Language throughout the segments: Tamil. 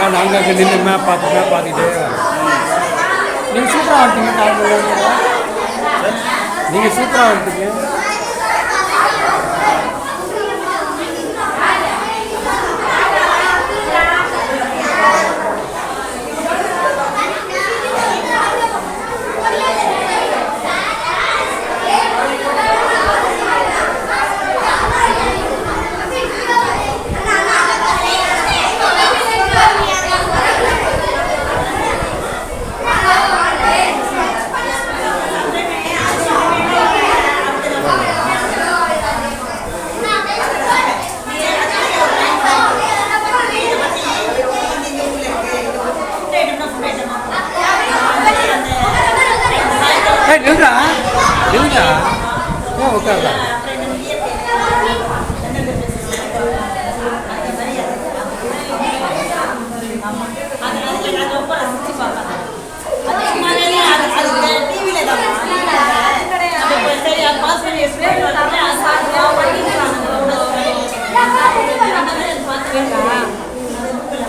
உட்காந்து அங்கே நின்று மேப் பார்த்துட்டு நீங்கள் சூப்பராக வந்துட்டீங்க காலையில். நீங்கள் சூப்பராக வந்துட்டீங்க. நில்றா நில்றா ஏன் உட்கார்றா?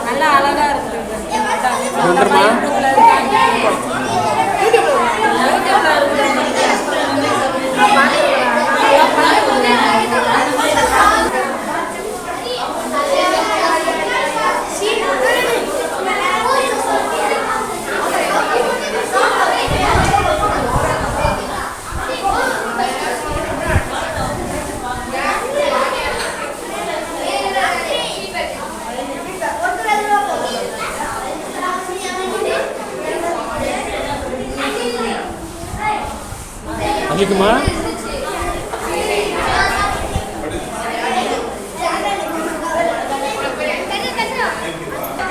நல்லா அழகா இருக்கு. அன்னைக்குமா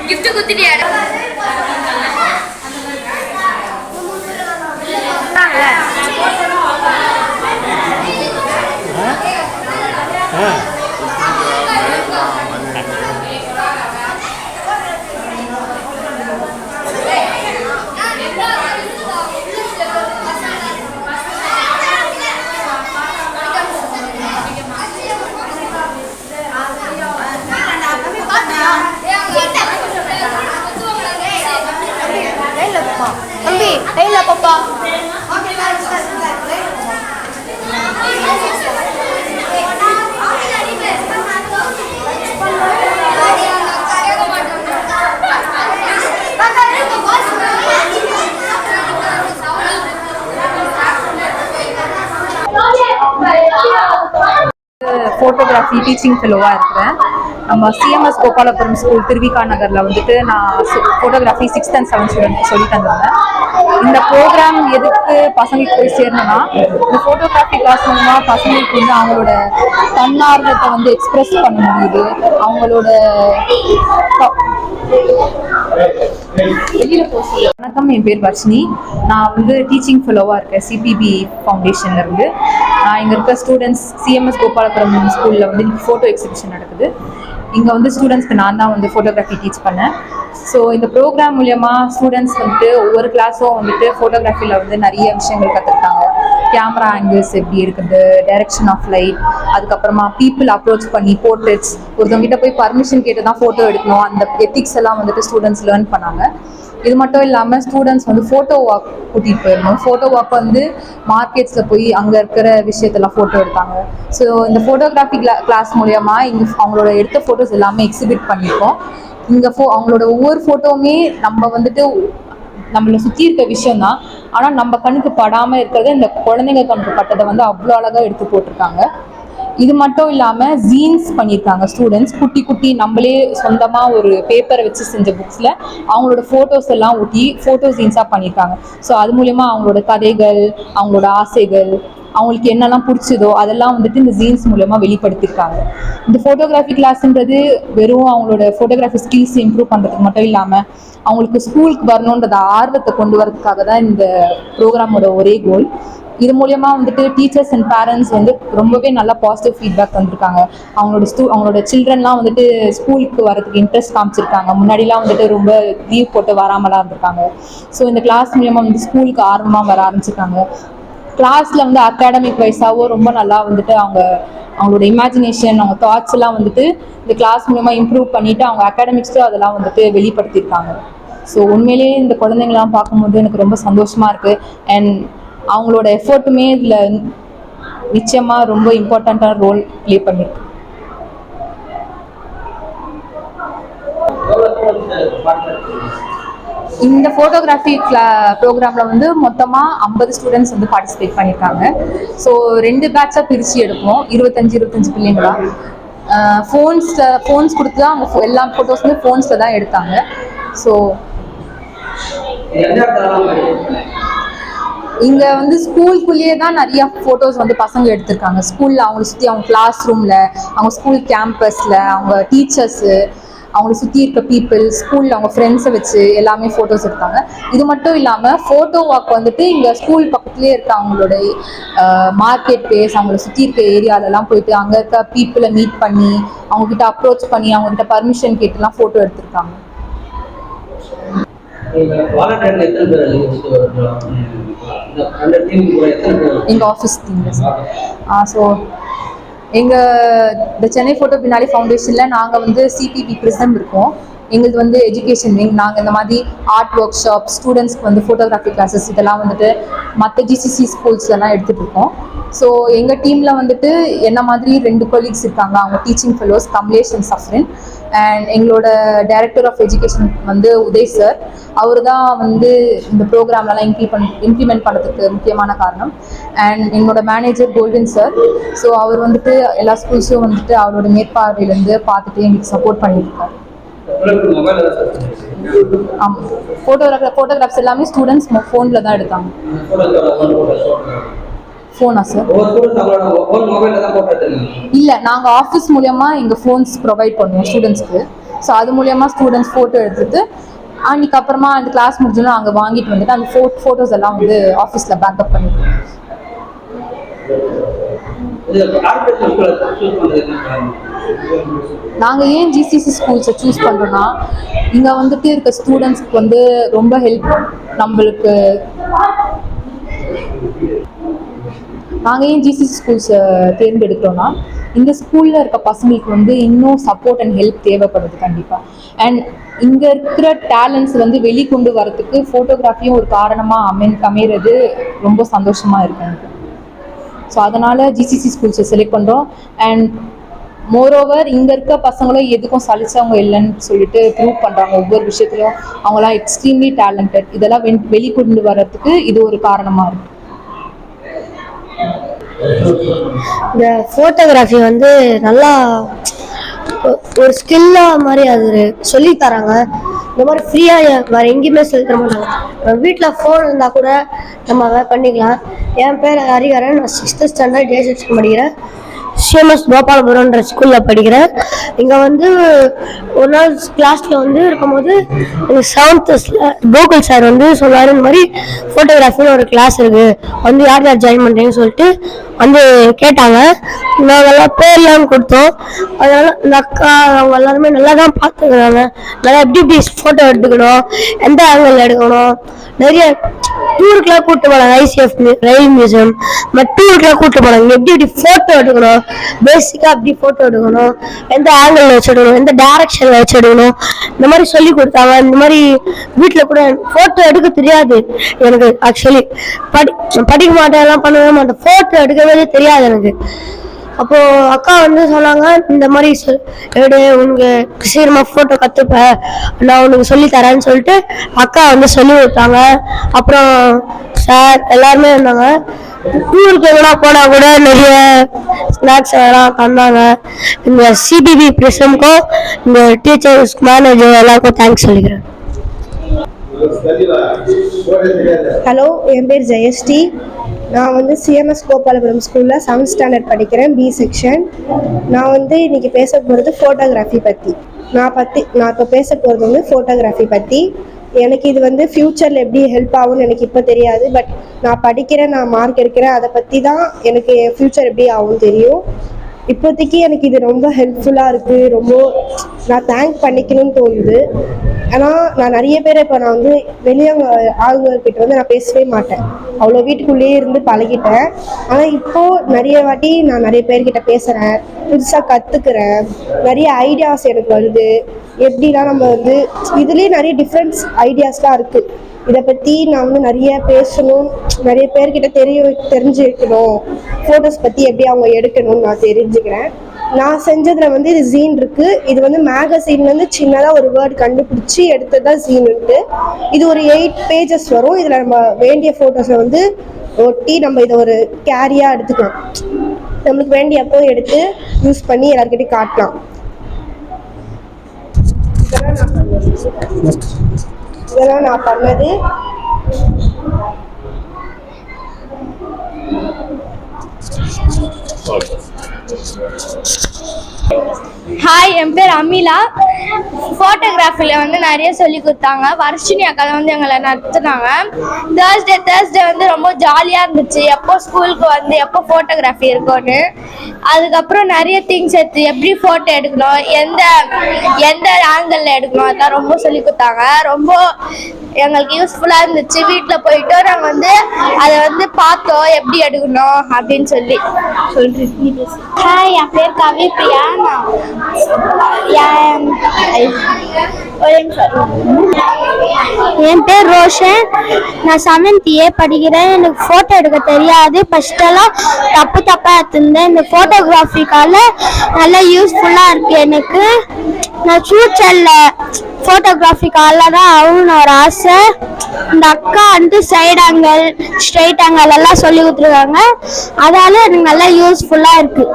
gift குத்திட்டியா? தம்பி கையில பாப்பா ஃபோட்டோகிராஃபி டீச்சிங் ஃபெலோவாக இருக்கிறேன். நம்ம சிஎம்எஸ் கோபாலபுரம் ஸ்கூல் திருவிகா நகரில் வந்துட்டு நான் photography 6th and 7th student சொல்லி தந்திருந்தேன். இந்த ப்ரோக்ராம் எதுக்கு பசங்களுக்கு போய் சேரணும்னா, இந்த ஃபோட்டோகிராஃபி கிளாஸ் மூலமாக பசங்களுக்கு வந்து அவங்களோட தன்னார்வத்தை வந்து எக்ஸ்பிரஸ் பண்ண முடியுது. அவங்களோட வணக்கம், என் பேர் வர்ஷினி. நான் வந்து டீச்சிங் ஃபெலோவாக இருக்கேன் சிபிபி ஃபவுண்டேஷன்ல இருந்து. நான் இங்கே இருக்க ஸ்டூடெண்ட்ஸ் சிஎம்எஸ் கோபாலபுரம் ஸ்கூலில் வந்து ஃபோட்டோ எக்ஸிபிஷன் நடக்குது. இங்கே வந்து ஸ்டூடெண்ட்ஸ்க்கு நான் தான் வந்து ஃபோட்டோகிராஃபி டீச் பண்ணேன். ஸோ இந்த ப்ரோக்ராம் மூலயமா ஸ்டூடெண்ட்ஸ் வந்துட்டு ஒவ்வொரு கிளாஸும் வந்துட்டு ஃபோட்டோகிராஃபியில் வந்து நிறைய விஷயங்கள் கற்றுக்கிட்டாங்க. கேமரா ஆங்கிள்ஸ் எப்படி இருக்குது, டைரக்ஷன் ஆஃப் லைட், அதுக்கப்புறமா பீப்புள் அப்ரோச் பண்ணி போர்ட்ரேட்ஸ், ஒருத்தவங்கிட்ட போய் பர்மிஷன் கேட்டு தான் ஃபோட்டோ எடுக்கணும், அந்த எத்திக்ஸ் எல்லாம் வந்துட்டு ஸ்டூடெண்ட்ஸ் லேர்ன் பண்ணாங்க. இது மட்டும் இல்லாமல் ஸ்டூடெண்ட்ஸ் வந்து ஃபோட்டோ வாக் கூட்டிகிட்டு போயிருந்தோம். ஃபோட்டோ வாக் வந்து மார்க்கெட்ஸில் போய் அங்கே இருக்கிற விஷயத்தெல்லாம் ஃபோட்டோ எடுத்தாங்க. ஸோ இந்த ஃபோட்டோகிராஃபி கிளாஸ் மூலயமா இங்கே அவங்களோட எடுத்த ஃபோட்டோஸ் எல்லாமே எக்ஸிபிட் பண்ணியிருக்கோம். இங்கே அவங்களோட ஒவ்வொரு ஃபோட்டோவுமே நம்ம வந்துட்டு நம்மளை சுற்றி இருக்க விஷயம் தான், ஆனால் நம்ம கண்ணுக்கு படாமல் இருக்கிறத இந்த குழந்தைங்க கண்ணுக்கு பட்டதை வந்து அவ்வளோ அழகாக எடுத்து போட்டிருக்காங்க. இது மட்டும் இல்லாமல் ஜீன்ஸ் பண்ணியிருக்காங்க ஸ்டூடெண்ட்ஸ். குட்டி குட்டி நம்மளே சொந்தமாக ஒரு பேப்பரை வச்சு செஞ்ச புக்ஸில் அவங்களோட ஃபோட்டோஸ் எல்லாம் ஊட்டி ஃபோட்டோ ஜீன்ஸாக பண்ணியிருக்காங்க. ஸோ அது மூலயமா அவங்களோட கதைகள், அவங்களோட ஆசைகள், அவங்களுக்கு என்னெல்லாம் பிடிச்சதோ அதெல்லாம் வந்துட்டு இந்த ஜீன்ஸ் மூலமா வெளிப்படுத்தியிருக்காங்க. இந்த ஃபோட்டோகிராஃபி கிளாஸ்ன்றது வெறும் அவங்களோட ஃபோட்டோகிராஃபி ஸ்கில்ஸ் இம்ப்ரூவ் பண்ணுறதுக்கு மட்டும் இல்லாமல் அவங்களுக்கு ஸ்கூலுக்கு வரணுன்றத ஆர்வத்தை கொண்டு வரதுக்காக தான் இந்த ப்ரோக்ராமோட ஒரே கோல். இது மூலயமா வந்துட்டு டீச்சர்ஸ் அண்ட் பேரண்ட்ஸ் வந்து ரொம்பவே நல்லா பாசிட்டிவ் ஃபீட்பேக் வந்திருக்காங்க. அவங்களோட சில்ட்ரன்லாம் வந்துட்டு ஸ்கூலுக்கு வரதுக்கு இன்ட்ரெஸ்ட் காமிச்சிருக்காங்க. முன்னாடிலாம் வந்துட்டு ரொம்ப லீவ் போட்டு வராமலாம் இருந்திருக்காங்க. ஸோ இந்த கிளாஸ் மூலயமா வந்து ஸ்கூலுக்கு ஆர்வமாக வர ஆரம்பிச்சிருக்காங்க. கிளாஸில் வந்து அகாடமிக் வைஸாவோ ரொம்ப நல்லா வந்துட்டு அவங்க அவங்களோட இமேஜினேஷன், அவங்க தாட்ஸ் எல்லாம் வந்துட்டு இந்த கிளாஸ் மூலமாக இம்ப்ரூவ் பண்ணிவிட்டு அவங்க அகாடமிக்ஸ்டும் அதெல்லாம் வந்துட்டு வெளிப்படுத்தியிருக்காங்க. ஸோ உண்மையிலேயே இந்த குழந்தைங்களாம் பார்க்கும்போது எனக்கு ரொம்ப சந்தோஷமாக இருக்குது. அண்ட் அவங்களோட எஃபர்ட்டுமே இதில் நிச்சயமாக ரொம்ப இம்பார்ட்டண்ட்டான ரோல் ப்ளே பண்ணியிருக்கு. இந்த ஃபோட்டோகிராஃபி ப்ரோக்ராமில் வந்து மொத்தமாக 50 ஸ்டூடெண்ட்ஸ் வந்து பார்ட்டிசிபேட் பண்ணியிருக்காங்க. ஸோ 2 பேட்சாக பிரித்து எடுப்போம், 25 பிள்ளைங்களா. ஃபோன்ஸ் கொடுத்து தான் அவங்க எல்லா ஃபோட்டோஸுமே ஃபோன்ஸில் தான் எடுத்தாங்க. ஸோ இங்கே வந்து ஸ்கூலுக்குள்ளேயே தான் நிறையா ஃபோட்டோஸ் வந்து பசங்க எடுத்திருக்காங்க. ஸ்கூலில் அவங்கள சுற்றி, அவங்க கிளாஸ் ரூமில், அவங்க ஸ்கூல் கேம்பஸில், அவங்க டீச்சர்ஸு, அவங்கள சுற்றி இருக்க பீப்புள், ஸ்கூலில் அவங்க ஃப்ரெண்ட்ஸை வச்சு எல்லாமே ஃபோட்டோஸ் எடுத்தாங்க. இது மட்டும் இல்லாமல் ஃபோட்டோ வாக் வந்துட்டு இங்கே ஸ்கூல் பக்கத்துலேயே இருக்க அவங்களோட மார்க்கெட் பிளேஸ், அவங்கள சுற்றி இருக்க ஏரியாலெலாம் போயிட்டு அங்கே இருக்க பீப்புளை மீட் பண்ணி, அவங்கக்கிட்ட அப்ரோச் பண்ணி, அவங்கக்கிட்ட பர்மிஷன் கேட்டுலாம் ஃபோட்டோ எடுத்திருக்காங்க. எங்கள் ஆஃபீஸ் டீமில் ஸோ இந்த சென்னை ஃபோட்டோ பின்னாடி ஃபவுண்டேஷனில் நாங்கள் வந்து சிபிபி ப்ரிசம் இருக்கோம். எங்களுக்கு வந்து எஜுகேஷன் விங். நாங்கள் இந்த மாதிரி ஆர்ட் ஒர்க் ஷாப், ஸ்டூடெண்ட்ஸ்க்கு வந்து ஃபோட்டோகிராஃபி கிளாஸஸ் இதெல்லாம் வந்துட்டு மற்ற ஜிசிசி ஸ்கூல்ஸ்லாம் எடுத்துகிட்டு இருக்கோம். ஸோ எங்கள் டீமில் வந்துட்டு என்ன மாதிரி 2 கொலீக்ஸ் இருக்காங்க. அவங்க teaching fellows Kamalesh and Safrin. And எங்களோட டைரக்டர் ஆஃப் எஜுகேஷன் வந்து உதய் சார். அவர் தான் வந்து இந்த ப்ரோக்ராம்லாம் இம்ப்ளிமெண்ட் பண்ணுறதுக்கு முக்கியமான காரணம். அண்ட் எங்களோட மேனேஜர் கோல்டன் சார். ஸோ அவர் வந்துட்டு எல்லா ஸ்கூல்ஸும் வந்துட்டு அவரோட மேற்பார்வையிலேருந்து பார்த்துட்டு எங்களுக்கு சப்போர்ட் பண்ணியிருக்காரு. ஆமாம், ஃபோட்டோகிராஃப்ஸ் எல்லாமே ஸ்டூடெண்ட்ஸ் ஃபோனில் தான் எடுத்தாங்க. ஃபோனா சார்? இல்லை, நாங்கள் ஆஃபீஸ் மூலயமா எங்கள் ஃபோன்ஸ் ப்ரொவைட் பண்ணுவோம் ஸ்டூடெண்ட்ஸ்க்கு. ஸோ அது மூலயமா ஸ்டூடெண்ட்ஸ் ஃபோட்டோ எடுத்துட்டு அன்றைக்கி அப்புறமா அந்த கிளாஸ் முடிஞ்சோன்னா அங்கே வாங்கிட்டு வந்துட்டு அந்த ஃபோட்டோஸ் எல்லாம் வந்து ஆஃபீஸில் பேக்கப் பண்ணிடுவோம். நாங்கள் ஏன் ஜிசிசி ஸ்கூல்ஸை சூஸ் பண்ணுறோன்னா, இங்கே வந்துட்டு இருக்க ஸ்டூடெண்ட்ஸ்க்கு வந்து ரொம்ப நம்மளுக்கு நாங்கள் ஏன் ஜிசிசி ஸ்கூல்ஸை தேர்ந்தெடுக்கிறோன்னா, இந்த ஸ்கூலில் இருக்க பசங்களுக்கு வந்து இன்னும் சப்போர்ட் அண்ட் ஹெல்ப் தேவைப்படுது கண்டிப்பாக. அண்ட் இங்கே இருக்கிற டேலண்ட்ஸ் வந்து வெளிக்கொண்டு வரத்துக்கு ஃபோட்டோகிராஃபியும் ஒரு காரணமாக அமைகிறது ரொம்ப சந்தோஷமாக இருக்கு எனக்கு. ஸோ அதனால் ஜிசிசி ஸ்கூல்ஸை செலக்ட் பண்ணுறோம். அண்ட் மோரோவர் இங்கே இருக்க பசங்களும் எதுக்கும் சலிச்சவங்க இல்லைன்னு சொல்லிட்டு ப்ரூவ் பண்ணுறாங்க. ஒவ்வொரு விஷயத்துலையும் அவங்களாம் எக்ஸ்ட்ரீம்லி டேலண்டட். இதெல்லாம் வெளிக்கொண்டு வர்றதுக்கு இது ஒரு காரணமாக இருக்குது. இந்த ஃபோட்டோகிராஃபி வந்து நல்லா ஒரு ஸ்கில்லாக மாதிரி அது சொல்லி தராங்க. இந்த மாதிரி ஃப்ரீயாக வேறு எங்கேயுமே சொல்லி தர மாட்டாங்க. வீட்டில் ஃபோன் இருந்தால் கூட நம்ம அதை பண்ணிக்கலாம். என் பேர் ஹரிஹரன். நான் 6th ஸ்டாண்டர்ட் A செக்ஷன் படிக்கிறேன். சிஎம்எஸ் கோபாலபுரம்ன்ற ஸ்கூலில் படிக்கிறேன். இங்கே வந்து ஒரு நாள் கிளாஸில் வந்து இருக்கும்போது எனக்கு 7th கோகுல் சார் வந்து சொன்னார், இந்த மாதிரி ஃபோட்டோகிராஃபின்னு ஒரு கிளாஸ் இருக்குது, வந்து யார் யார் ஜாயின் பண்ணுறீங்கன்னு சொல்லிட்டு வந்து கேட்டாங்க. நாங்கள்லாம் பேர்லாம் கொடுத்தோம். அதனால் இந்த அக்கா அவங்க எல்லாருமே நல்லா தான் பார்த்துக்கிறாங்க. நல்லா எப்படி ஃபோட்டோ எடுத்துக்கணும், எந்த ஆங்கிள் எடுக்கணும், நிறைய டூருக்குலாம் கூப்பிட்டு போனாங்க. ICF ரயில் மியூசியம் டூருக்குலாம் கூப்பிட்டு போனாங்க. எப்படி ஃபோட்டோ எடுக்கணும், பேசிக்காக அப்படி ஃபோட்டோ எடுக்கணும், எந்த ஆங்கிள் வச்சு எடுக்கணும், எந்த டைரக்ஷனில் வச்சு எடுக்கணும், இந்த மாதிரி சொல்லி கொடுத்தாங்க. இந்த மாதிரி வீட்டில் கூட ஃபோட்டோ எடுக்க தெரியாது எனக்கு. ஆக்சுவலி படிக்க மாட்டேன், எல்லாம் பண்ணவே மாட்டேன். ஃபோட்டோ எடுக்கவே தெரியாது எனக்கு. அப்போது அக்கா வந்து சொன்னாங்க, இந்த மாதிரி உனக்கு சீக்கிரமாக ஃபோட்டோ கற்றுப்ப, நான் உனக்கு சொல்லித்தரேன்னு சொல்லிட்டு அக்கா வந்து சொல்லி கொடுத்தாங்க. அப்புறம் சார் எல்லாருமே இருந்தாங்க. டூருக்கு எங்கன்னா போனால் கூட நிறைய ஸ்நாக்ஸ் எல்லாம் தந்தாங்க. இந்த சிபிபி ப்ரிசம்க்கும் இந்த டீச்சர்ஸ் மேனேஜர் எல்லாருக்கும் தேங்க்ஸ் சொல்லிக்கிறேன். ஹலோ, என் பேர் ஜெயஸ்ரீ. நான் வந்து சிஎம்எஸ் கோபாலபுரம் ஸ்கூலில் 7th ஸ்டாண்டர்ட் படிக்கிறேன், B செக்ஷன். நான் வந்து இன்றைக்கி பேச போகிறது ஃபோட்டோகிராஃபி பற்றி. நான் இப்போ பேச போகிறது வந்து ஃபோட்டோகிராஃபி பற்றி. எனக்கு இது வந்து ஃப்யூச்சரில் எப்படி ஹெல்ப் ஆகும்னு எனக்கு இப்போ தெரியாது. பட் நான் படிக்கிறேன், நான் மார்க் எடுக்கிறேன், அதை பற்றி தான் எனக்கு என் ஃப்யூச்சர் எப்படி ஆகும் தெரியும். இப்போதைக்கு எனக்கு இது ரொம்ப ஹெல்ப்ஃபுல்லாக இருக்குது. ரொம்ப நான் தேங்க் பண்ணிக்கணும்னு தோணுது. ஆனால் நான் நிறைய பேரை இப்போ நான் வந்து வெளியே ஆளுங்கக்கிட்ட வந்து நான் பேசவே மாட்டேன், அவ்வளோ வீட்டுக்குள்ளேயே இருந்து பழகிட்டேன். ஆனால் இப்போது நிறைய வாட்டி நான் நிறைய பேர்கிட்ட பேசுகிறேன், புதுசாக கற்றுக்குறேன், நிறைய ஐடியாஸ் எனக்கு வருது. எப்படிலாம் நம்ம வந்து இதுலேயே நிறைய டிஃப்ரெண்ட்ஸ் ஐடியாஸ்லாம் இருக்குது. இதை பற்றி நான் வந்து நிறைய பேசணும், நிறைய பேர்கிட்ட தெரிஞ்சு வைக்கணும், ஃபோட்டோஸ் பற்றி எப்படி அவங்க எடுக்கணும்னு நான் தெரிஞ்சுக்கிறேன். நான் செஞ்சதில் வந்து இது ஜீன் இருக்குது. இது வந்து மேகசீன்லேருந்து சின்னதாக ஒரு வேர்டு கண்டுபிடிச்சி எடுத்தது தான் ஜீனுன்ட்டு. இது ஒரு 8 பேஜஸ் வரும். இதில் நம்ம வேண்டிய ஃபோட்டோஸை வந்து ஒட்டி நம்ம இதை ஒரு கேரியாக எடுத்துக்கலாம். நம்மளுக்கு வேண்டியப்போ எடுத்து யூஸ் பண்ணி எல்லாருக்கிட்டையும் காட்டலாம். இதெல்லாம் நான் பண்ணது. ஹாய், என் பேர் அமிலா. ஃபோட்டோகிராஃபியில் வந்து நிறைய சொல்லி கொடுத்தாங்க. வர்ஷினி அக்கா வந்து எங்களை நடத்துனாங்க. தேர்ஸ்டே வந்து ரொம்ப ஜாலியாக இருந்துச்சு. எப்போ ஸ்கூலுக்கு வந்து எப்போ ஃபோட்டோகிராஃபி இருக்கும்னு. அதுக்கப்புறம் நிறைய திங்ஸ் எடுத்து எப்படி ஃபோட்டோ எடுக்கணும், எந்த ஆங்கிளில் எடுக்கணும், அதெல்லாம் ரொம்ப சொல்லி கொடுத்தாங்க. ரொம்ப எங்களுக்கு யூஸ்ஃபுல்லாக இருந்துச்சு. வீட்டில் போயிட்டு நாங்கள் வந்து அதை வந்து பார்த்தோம் எப்படி எடுக்கணும் அப்படின்னு சொல்லி சொல்லிட்டு. ஹாய், என் பேர் கவி பிரியா. என் பேர் ரோஷன். நான் 7th A படிக்கிறேன். எனக்கு ஃபோட்டோ எடுக்க தெரியாது. ஃபர்ஸ்டெல்லாம் தப்பாக எடுத்திருந்தேன். இந்த ஃபோட்டோகிராஃபிக்கால நல்லா யூஸ்ஃபுல்லாக இருக்கு எனக்கு. நான் ஃபியூச்சரில் ஃபோட்டோகிராஃபிக்கால தான் ஆகணும்னு ஒரு ஆசை. இந்த அக்கா வந்து சைட் ஆங்கிள், ஸ்ட்ரைட் ஆங்கிள் எல்லாம் சொல்லி கொடுத்துருக்காங்க. அதால எனக்கு நல்லா யூஸ்ஃபுல்லாக இருக்கு.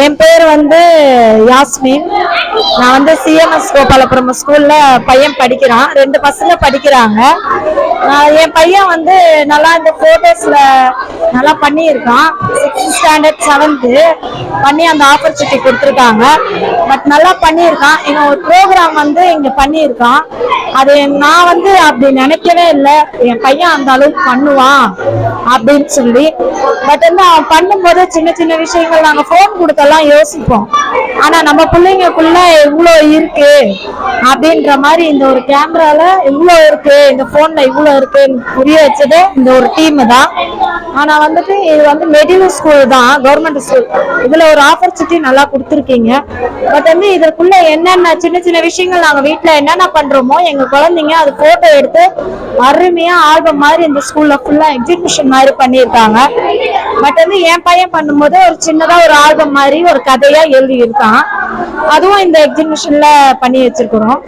என் பேர் வந்து யாஸ்மின். நான் வந்து சிஎம்எஸ் கோபாலபுரம் ஸ்கூல்ல பையன் படிக்கிறான். 2 பசங்க படிக்கிறாங்க. என் பையன் வந்து நல்லா இந்த போட்டோஸ்ல நல்லா பண்ணியிருக்கான். 6th standard 7th பண்ணி அந்த ஆப்பர்ச்சுனிட்டி கொடுத்துருக்காங்க. பட் நல்லா பண்ணியிருக்கான். இன்னும் ஒரு ப்ரோக்ராம் வந்து இங்க பண்ணியிருக்கான். அது நான் வந்து அப்படி நினைக்கவே இல்லை, என் பையன் அந்த அளவுக்கு பண்ணுவான் அப்படின்னு சொல்லி. பட் வந்து அவன் பண்ணும்போது சின்ன சின்ன விஷயங்கள் நாங்கள் ஃபோன் கொடுத்தெல்லாம் யோசிப்போம். ஆனா நம்ம பிள்ளைங்களுக்குள்ள இவ்வளோ இருக்கு அப்படின்ற மாதிரி இந்த ஒரு கேமரால இவ்வளோ இருக்கு, இந்த போன்ல இவ்வளோ இருக்குன்னு புரிய வச்சது இந்த ஒரு டீம் தான். ஆனா வந்துட்டு இது வந்து மிடில் ஸ்கூல் தான், கவர்மெண்ட் ஸ்கூல். இதுல ஒரு ஆப்பர்ச்சுனிட்டி நல்லா கொடுத்துருக்கீங்க. பட் வந்து இதுக்குள்ள என்னென்ன சின்ன சின்ன விஷயங்கள் நாங்க வீட்டுல என்னென்ன பண்றோமோ எங்க குழந்தைங்க அது போட்டோ எடுத்து அருமையா ஆல்பம் மாதிரி இந்த ஸ்கூல்ல ஃபுல்லா எக்ஸிபிஷன் மாதிரி பண்ணியிருக்காங்க. பட் வந்து என் பையன் பண்ணும்போது ஒரு சின்னதா ஒரு ஆல்பம் மாதிரி ஒரு கதையா எழுதி இருக்கான். அதுவும் இந்த எக்ஸிபிஷன்ல பண்ணி வச்சிருக்கிறோம்.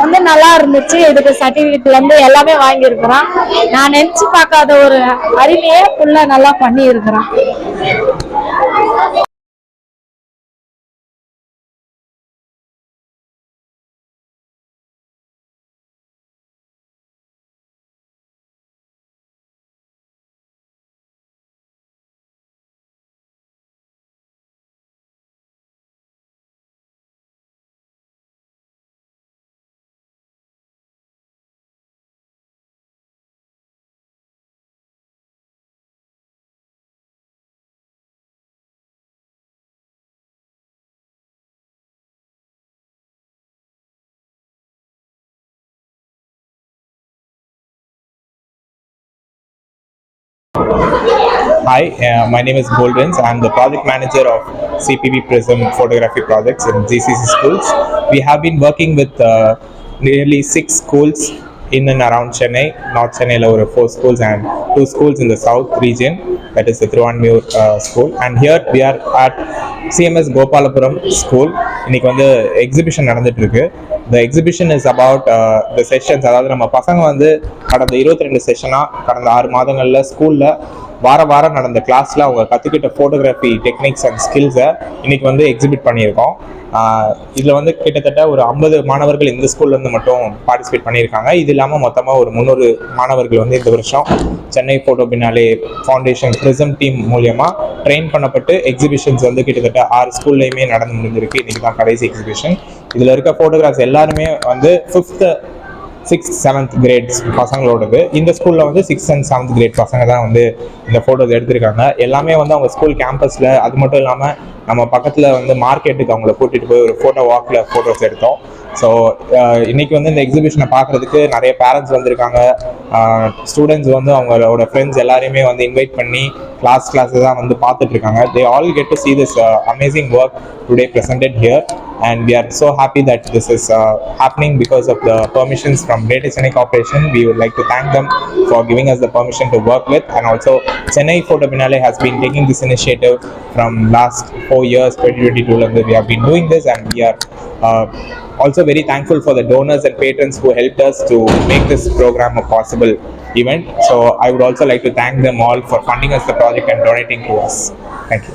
வந்து நல்லா இருந்துச்சு. இதுக்கு சர்டிபிகேட்ல இருந்து எல்லாமே வாங்கி இருக்கிறான். நான் நினைச்சு பார்க்காத ஒரு அருமையே ஃபுல்லா நல்லா பண்ணி இருக்கிறான். Hi, my name is Goldwins. I'm the project manager of CPB Prism Photography Projects in GCC schools. We have been working with nearly 6 schools in and around Chennai. North Chennai, over 4 schools and 2 schools in the south region, that is the Thiruvanmiyur school. And here we are at CMS Gopalapuram school. இன்னைக்கு வந்து எக்ஸிபிஷன் நடந்துட்டு இருக்கு. The exhibition is about the sessions. அதாவது நம்ம பசங்க வந்து கடந்த 22 செஷனா கடந்த 6 மாதங்கள்ல ஸ்கூல்ல வாரம் நடந்த கிளாஸில் அவங்க கற்றுக்கிட்ட ஃபோட்டோகிராஃபி டெக்னிக்ஸ் அண்ட் ஸ்கில்ஸை இன்னைக்கு வந்து எக்ஸிபிட் பண்ணியிருக்கோம். இதில் வந்து கிட்டத்தட்ட ஒரு 50 மாணவர்கள் இந்த ஸ்கூல்லேருந்து மட்டும் பார்ட்டிசிபேட் பண்ணியிருக்காங்க. இது இல்லாமல் மொத்தமாக ஒரு 300 மாணவர்கள் வந்து இந்த வருஷம் சென்னை ஃபோட்டோ பின்னாலே ஃபவுண்டேஷன் ப்ரிசம் டீம் மூலியமாக ட்ரெயின் பண்ணப்பட்டு எக்ஸிபிஷன்ஸ் வந்து கிட்டத்தட்ட 6 ஸ்கூல்லையுமே நடந்து முடிஞ்சிருக்கு. இன்றைக்கி தான் கடைசி எக்ஸிபிஷன். இதில் இருக்க ஃபோட்டோகிராஃப்ஸ் எல்லாருமே வந்து 5th 6th 7th கிரேட்ஸ் பசங்களோடது. இந்த ஸ்கூலில் வந்து 6th and 7th கிரேட் பசங்க தான் வந்து இந்த ஃபோட்டோஸ் எடுத்திருக்காங்க. எல்லாமே வந்து அவங்க ஸ்கூல் கேம்பஸில், அது மட்டும் இல்லாமல் நம்ம பக்கத்தில் வந்து மார்க்கெட்டுக்கு அவங்கள கூட்டிகிட்டு போய் ஒரு ஃபோட்டோ வாக்கில் ஃபோட்டோஸ் எடுத்தோம். ஸோ இன்னைக்கு வந்து இந்த எக்ஸிபிஷனை பார்க்குறதுக்கு நிறைய பேரண்ட்ஸ் வந்திருக்காங்க. ஸ்டூடெண்ட்ஸ் வந்து அவங்களோட ஃப்ரெண்ட்ஸ் எல்லாரையுமே வந்து இன்வைட் பண்ணி கிளாஸ் தான் வந்து பார்த்துட்டு இருக்காங்க. They all get to see this amazing work today presented here, and we are so happy that this is happening because of the permissions from Greater Chennai Corporation. We would like to thank them for giving us the permission to work with, and also Chennai Photo Biennale has been taking this initiative from last 4 years, 2022 we have been doing this, and we are also very thankful for the donors and patrons who helped us to make this program a possible event. So I would also like to thank them all for funding us the project and donating to us. Thank you.